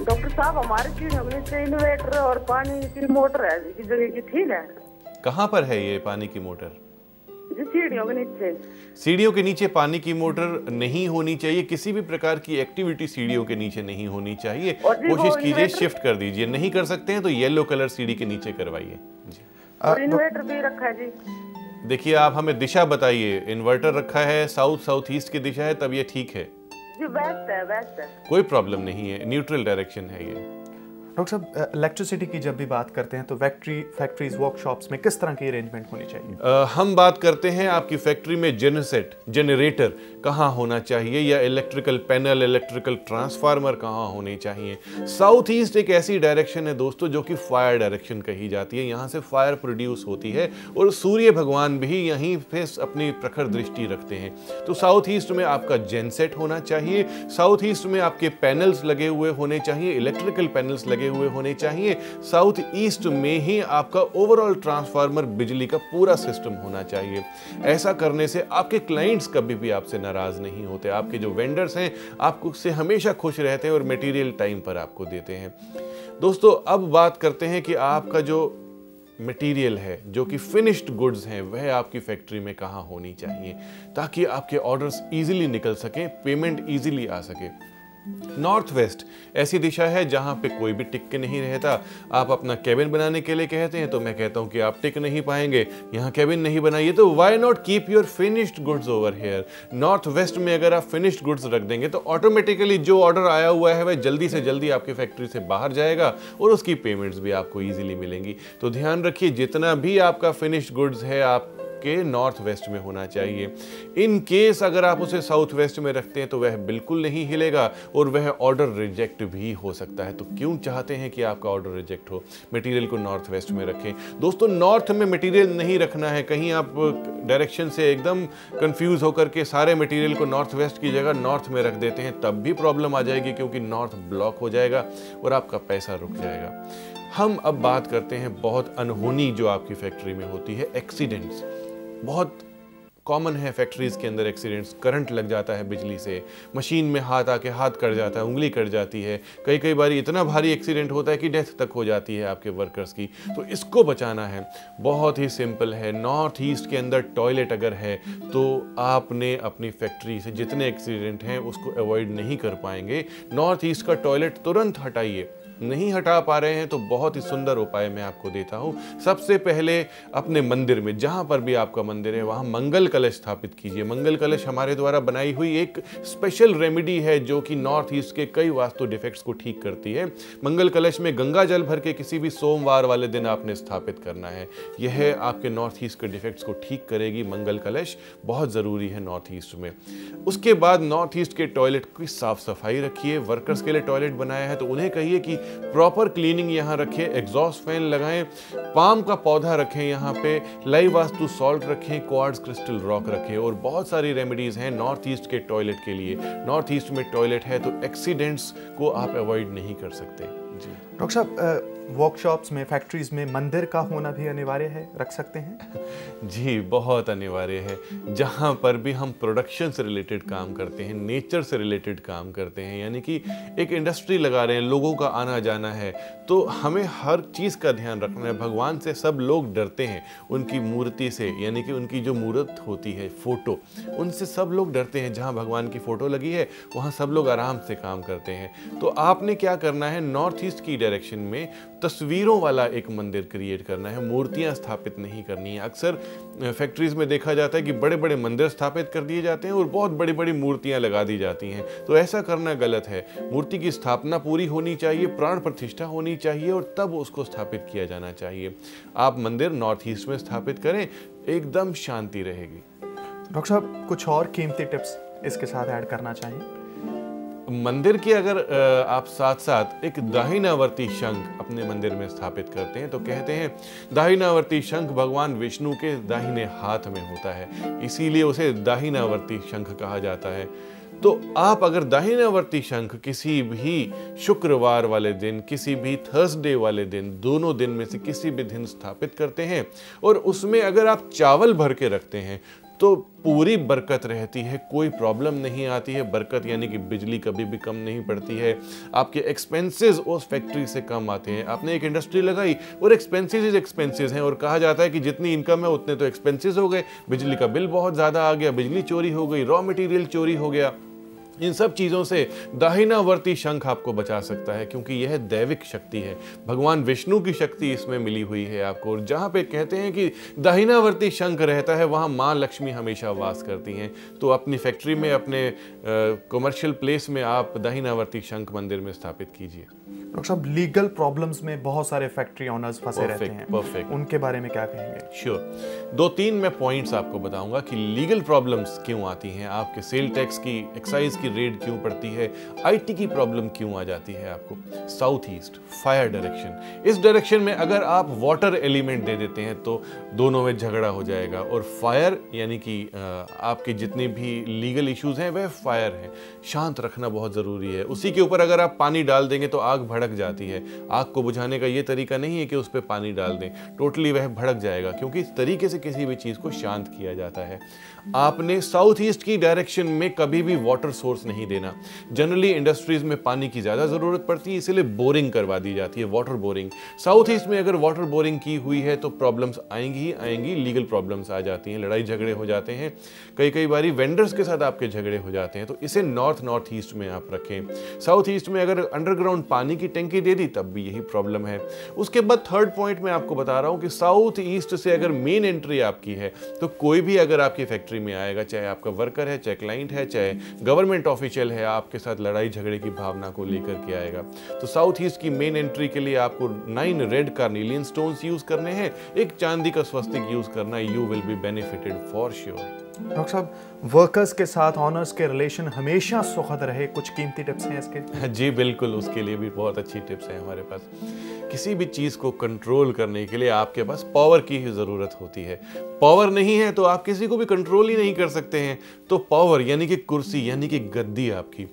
Doctor साहब हमारे सीढ़ियों के नीचे इन्वर्टर और पानी की मोटर है बिजली की, ठीक है। कहाँ पर है ये पानी की मोटर? जी सीढ़ियों के नीचे। सीढ़ियों के नीचे पानी की मोटर नहीं होनी चाहिए, किसी भी प्रकार की एक्टिविटी सीढ़ियों के नीचे नहीं होनी चाहिए। कोशिश कीजिए शिफ्ट कर दीजिए, नहीं कर सकते हैं तो येलो कलर सीढ़ी के नीचे करवाइए जी। और इन्वर्टर भी रखा है जी। देखिए आप हमें दिशा बताइए, इन्वर्टर रखा है, साउथ साउथ ईस्ट की दिशा है, तब ये ठीक है जी। वेस्ट है, वेस्ट है। कोई प्रॉब्लम नहीं है, न्यूट्रल डायरेक्शन है ये। डॉक्टर साहब, इलेक्ट्रिसिटी की जब भी बात करते हैं तो फैक्ट्रीज वर्कशॉप्स में किस तरह की अरेंजमेंट होनी चाहिए? हम बात करते हैं आपकी फैक्ट्री में जनरेटर कहाँ होना चाहिए, या इलेक्ट्रिकल पैनल, इलेक्ट्रिकल ट्रांसफार्मर कहाँ होने चाहिए। साउथ ईस्ट एक ऐसी डायरेक्शन है दोस्तों जो कि फायर डायरेक्शन कही जाती है, यहाँ से फायर प्रोड्यूस होती है और सूर्य भगवान भी यहीं पे अपनी प्रखर दृष्टि रखते हैं। तो साउथ ईस्ट में आपका जेनसेट होना चाहिए, साउथ ईस्ट में आपके पैनल्स लगे हुए होने चाहिए, इलेक्ट्रिकल पैनल्स लगे हुए होने चाहिए। साउथ ईस्ट में ही आपका ओवरऑल ट्रांसफार्मर बिजली का पूरा सिस्टम होना चाहिए। ऐसा करने से आपके क्लाइंट्स कभी भी आपसे नाराज नहीं होते, आपके जो वेंडर्स हैं आपको से हमेशा खुश रहते हैं और मटेरियल टाइम पर आपको देते हैं। दोस्तों अब बात करते हैं कि आपका जो मटेरियल है, जो कि फिनिश्ड गुड्स हैं, वह आपकी फैक्ट्री में कहाँ होनी चाहिए ताकि आपके ऑर्डर्स इजीली निकल सकें, पेमेंट इजीली आ सके। नॉर्थ वेस्ट ऐसी दिशा है जहां पे कोई भी टिक के नहीं रहता। आप अपना कैबिन बनाने के लिए कहते हैं तो मैं कहता हूं कि आप टिक नहीं पाएंगे, यहां कैबिन नहीं बनाइए, तो why not keep your finished goods over here. North west में अगर आप फिनिश्ड गुड्स रख देंगे तो ऑटोमेटिकली जो ऑर्डर आया हुआ है वह जल्दी से जल्दी आपकी फैक्ट्री से बाहर जाएगा और उसकी पेमेंट्स भी आपको ईजिली मिलेंगी। तो ध्यान रखिए, जितना भी आपका फिनिश्ड गुड्स है आप के नॉर्थ वेस्ट में होना चाहिए। इन केस अगर आप उसे साउथ वेस्ट में रखते हैं तो वह बिल्कुल नहीं हिलेगा और वह ऑर्डर रिजेक्ट भी हो सकता है। तो क्यों चाहते हैं कि आपका ऑर्डर रिजेक्ट हो, मटेरियल को नॉर्थ वेस्ट में रखें। दोस्तों नॉर्थ में मटेरियल नहीं रखना है, कहीं आप डायरेक्शन से एकदम कंफ्यूज होकर के सारे मटेरियल को नॉर्थ वेस्ट की जगह नॉर्थ में रख देते हैं, तब भी प्रॉब्लम आ जाएगी क्योंकि नॉर्थ ब्लॉक हो जाएगा और आपका पैसा रुक जाएगा। हम अब बात करते हैं बहुत अनहोनी जो आपकी फैक्ट्री में होती है, एक्सीडेंट्स। बहुत कॉमन है फैक्ट्रीज के अंदर एक्सीडेंट्स, करंट लग जाता है बिजली से, मशीन में हाथ आके हाथ कट जाता है, उंगली कट जाती है, कई बार इतना भारी एक्सीडेंट होता है कि डेथ तक हो जाती है आपके वर्कर्स की। तो इसको बचाना है, बहुत ही सिंपल है। नॉर्थ ईस्ट के अंदर टॉयलेट अगर है तो आपने अपनी फैक्ट्री से जितने एक्सीडेंट हैं उसको अवॉइड नहीं कर पाएंगे। नॉर्थ ईस्ट का टॉयलेट तुरंत हटाइए, नहीं हटा पा रहे हैं तो बहुत ही सुंदर उपाय मैं आपको देता हूं। सबसे पहले अपने मंदिर में, जहां पर भी आपका मंदिर है वहां मंगल कलश स्थापित कीजिए। मंगल कलश हमारे द्वारा बनाई हुई एक स्पेशल रेमेडी है जो कि नॉर्थ ईस्ट के कई वास्तु डिफेक्ट्स को ठीक करती है। मंगल कलश में गंगा जल भर के किसी भी सोमवार वाले दिन आपने स्थापित करना है। यह आपके नॉर्थ ईस्ट के डिफेक्ट्स को ठीक करेगी। मंगल कलश बहुत जरूरी है नॉर्थ ईस्ट में। उसके बाद नॉर्थ ईस्ट के टॉयलेट की साफ सफाई रखिए। वर्कर्स के लिए टॉयलेट बनाया है तो उन्हें कहिए कि प्रॉपर क्लीनिंग यहाँ रखें, एग्जॉस्ट फैन लगाएं, पाम का पौधा रखें, यहाँ पे लाइव वास्तु सॉल्ट रखें, क्वार्ट्ज क्रिस्टल रॉक रखें और बहुत सारी रेमेडीज हैं नॉर्थ ईस्ट के टॉयलेट के लिए। नॉर्थ ईस्ट में टॉयलेट है तो एक्सीडेंट्स को आप अवॉइड नहीं कर सकते। जी डॉक्टर साहब, वर्कशॉप्स में, फैक्ट्रीज में मंदिर का होना भी अनिवार्य है, रख सकते हैं? जी बहुत अनिवार्य है। जहाँ पर भी हम प्रोडक्शन से रिलेटेड काम करते हैं, नेचर से रिलेटेड काम करते हैं, यानी कि एक इंडस्ट्री लगा रहे हैं, लोगों का आना जाना है, तो हमें हर चीज़ का ध्यान रखना है। भगवान से सब लोग डरते हैं, उनकी मूर्ति से, यानी कि उनकी जो मूर्त होती है, फोटो, उनसे सब लोग डरते हैं। जहाँ भगवान की फोटो लगी है वहाँ सब लोग आराम से काम करते हैं। तो आपने क्या करना है, नॉर्थ ईस्ट की डायरेक्शन में तस्वीरों वाला एक मंदिर क्रिएट करना है, मूर्तियां स्थापित नहीं करनी है। अक्सर फैक्ट्रीज में देखा जाता है कि बड़े बड़े मंदिर स्थापित कर दिए जाते हैं और बहुत बड़ी बड़ी मूर्तियां लगा दी जाती हैं, तो ऐसा करना गलत है। मूर्ति की स्थापना पूरी होनी चाहिए, प्राण प्रतिष्ठा होनी चाहिए और तब उसको स्थापित किया जाना चाहिए। आप मंदिर नॉर्थ ईस्ट में स्थापित करें, एकदम शांति रहेगी। डॉक्टर साहब, कुछ और कीमती टिप्स इसके साथ ऐड करना चाहिए? मंदिर के अगर आप साथ साथ एक दाहिनावर्ती शंख अपने मंदिर में स्थापित करते हैं तो कहते हैं दाहिनावर्ती शंख भगवान विष्णु के दाहिने हाथ में होता है, इसीलिए उसे दाहिनावर्ती शंख कहा जाता है। तो आप अगर दाहिनावर्ती शंख किसी भी शुक्रवार वाले दिन, किसी भी थर्सडे वाले दिन, दोनों दिन में से किसी भी दिन स्थापित करते हैं और उसमें अगर आप चावल भर के रखते हैं तो पूरी बरकत रहती है, कोई प्रॉब्लम नहीं आती है। बरकत यानी कि बिजली कभी भी कम नहीं पड़ती है, आपके एक्सपेंसेस उस फैक्ट्री से कम आते हैं। आपने एक इंडस्ट्री लगाई और एक्सपेंसेस हैं, और कहा जाता है कि जितनी इनकम है उतने तो एक्सपेंसेस हो गए, बिजली का बिल बहुत ज़्यादा आ गया, बिजली चोरी हो गई, रॉ मटेरियल चोरी हो गया। इन सब चीज़ों से दाहिनावर्ती शंख आपको बचा सकता है, क्योंकि यह दैविक शक्ति है, भगवान विष्णु की शक्ति इसमें मिली हुई है आपको। और जहाँ पे कहते हैं कि दाहिनावर्ती शंख रहता है वहाँ माँ लक्ष्मी हमेशा वास करती हैं। तो अपनी फैक्ट्री में, अपने कमर्शियल प्लेस में आप दाहिनावर्ती शंख मंदिर में स्थापित कीजिए। डॉक्टर साहब, लीगल प्रॉब्लम्स में बहुत सारे फैक्ट्री ओनर्स फंसे रहते हैं, परफेक्ट, उनके बारे में क्या कहेंगे? श्योर, 2-3 मैं पॉइंट्स आपको बताऊंगा कि लीगल प्रॉब्लम्स क्यों आती हैं, आपके सेल टैक्स की, एक्साइज की रेड क्यों पड़ती है, आईटी की प्रॉब्लम क्यों आ जाती है आपको। साउथ ईस्ट फायर डायरेक्शन, इस डायरेक्शन में अगर आप वाटर एलिमेंट दे देते हैं तो दोनों में झगड़ा हो जाएगा। और फायर यानी कि आपके जितने भी लीगल इश्यूज हैं वह फायर है, शांत रखना बहुत ज़रूरी है। उसी के ऊपर अगर आप पानी डाल देंगे तो आग भड़क जाती है। आग को बुझाने का ये तरीका नहीं है कि उस पर पानी डाल दें, टोटली वह भड़क जाएगा, क्योंकि इस तरीके से किसी भी चीज़ को शांत किया जाता है। आपने साउथ ईस्ट की डायरेक्शन में कभी भी वाटर सोर्स नहीं देना। जनरली इंडस्ट्रीज में पानी की ज़्यादा ज़रूरत पड़ती है, इसलिए बोरिंग करवा दी जाती है, वाटर बोरिंग। साउथ ईस्ट में अगर वाटर बोरिंग की हुई है तो प्रॉब्लम्स आएंगी ही आएंगी, लीगल प्रॉब्लम्स आ जाती हैं, लड़ाई झगड़े हो जाते हैं, कई बारी वेंडर्स के साथ आपके झगड़े हो जाते हैं। तो इसे नॉर्थ ईस्ट में आप रखें। साउथ ईस्ट में अगर अंडरग्राउंड पानी की टंकी दे दी तब भी यही प्रॉब्लम है। उसके बाद थर्ड पॉइंट मैं आपको बता रहा हूं कि साउथ ईस्ट से अगर मेन एंट्री आपकी है तो कोई भी अगर आपकी फैक्ट्री में आएगा, चाहे आपका वर्कर है, चाहे क्लाइंट है, चाहे गवर्नमेंट ऑफिशियल है, आपके साथ लड़ाई झगड़े की भावना को लेकर के आएगा। तो साउथ ईस्ट की मेन एंट्री के लिए आपको 9 रेड कार्नेलियन स्टोन्स यूज करने हैं, एक चांदी का स्वस्तिक यूज करना। You will be benefited for sure. Doctor साहब, वर्कर्स के साथ ऑनर्स के रिलेशन हमेशा सुखद रहे, कुछ कीमती टिप्स हैं इसके? जी बिल्कुल, उसके लिए भी बहुत अच्छी टिप्स हैं हमारे पास। किसी भी चीज़ को कंट्रोल करने के लिए आपके पास पावर की ही ज़रूरत होती है। पावर नहीं है तो आप किसी को भी कंट्रोल ही नहीं कर सकते हैं। तो पावर यानी कि कुर्सी, यानी कि गद्दी आपकी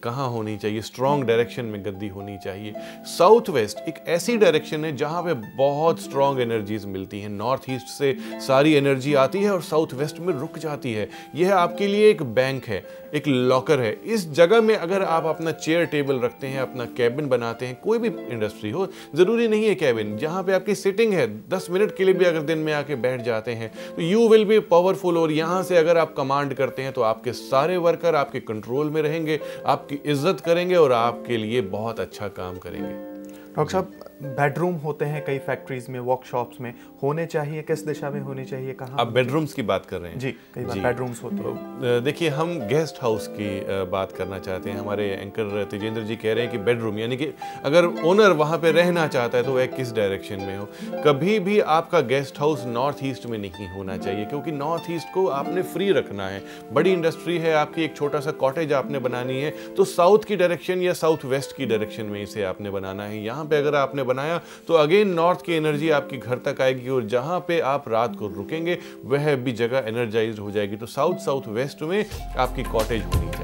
कहाँ होनी चाहिए? स्ट्रॉन्ग डायरेक्शन में गद्दी होनी चाहिए। साउथ वेस्ट एक ऐसी डायरेक्शन है जहाँ पे बहुत स्ट्रॉन्ग एनर्जीज मिलती हैं। नॉर्थ ईस्ट से सारी एनर्जी आती है और साउथ वेस्ट में रुक जाती है। यह आपके लिए एक बैंक है, एक लॉकर है। इस जगह में अगर आप अपना चेयर टेबल रखते हैं, अपना कैबिन बनाते हैं, कोई भी इंडस्ट्री हो, ज़रूरी नहीं है कैबिन, जहाँ पे आपकी सिटिंग है, 10 मिनट के लिए भी अगर दिन में आके बैठ जाते हैं तो यू विल बी पावरफुल। और यहाँ से अगर आप कमांड करते हैं तो आपके सारे वर्कर आपके कंट्रोल में रहेंगे, आपकी इज्जत करेंगे और आपके लिए बहुत अच्छा काम करेंगे। डॉक्टर साहब, बेडरूम होते हैं कई फैक्ट्रीज में, वर्कशॉप्स में, होने चाहिए किस दिशा में होने चाहिए, कहाँ? आप बेडरूम्स की बात कर रहे हैं? जी, कई बार बेडरूम्स होते हैं। देखिए, हम गेस्ट हाउस की बात करना चाहते हैं। हमारे एंकर तेजेंद्र जी कह रहे हैं कि बेडरूम यानी कि अगर ओनर वहाँ पे रहना चाहता है तो वह किस डायरेक्शन में हो। कभी भी आपका गेस्ट हाउस नॉर्थ ईस्ट में नहीं होना चाहिए, क्योंकि नॉर्थ ईस्ट को आपने फ्री रखना है। बड़ी इंडस्ट्री है आपकी, एक छोटा सा कॉटेज आपने बनानी है तो साउथ की डायरेक्शन या साउथ वेस्ट की डायरेक्शन में इसे आपने बनाना है। यहाँ पे अगर आपने बनाया तो अगेन नॉर्थ की एनर्जी आपकी घर तक आएगी और जहां पे आप रात को रुकेंगे वह भी जगह एनर्जाइज्ड हो जाएगी। तो साउथ वेस्ट में आपकी कॉटेज होनी चाहिए।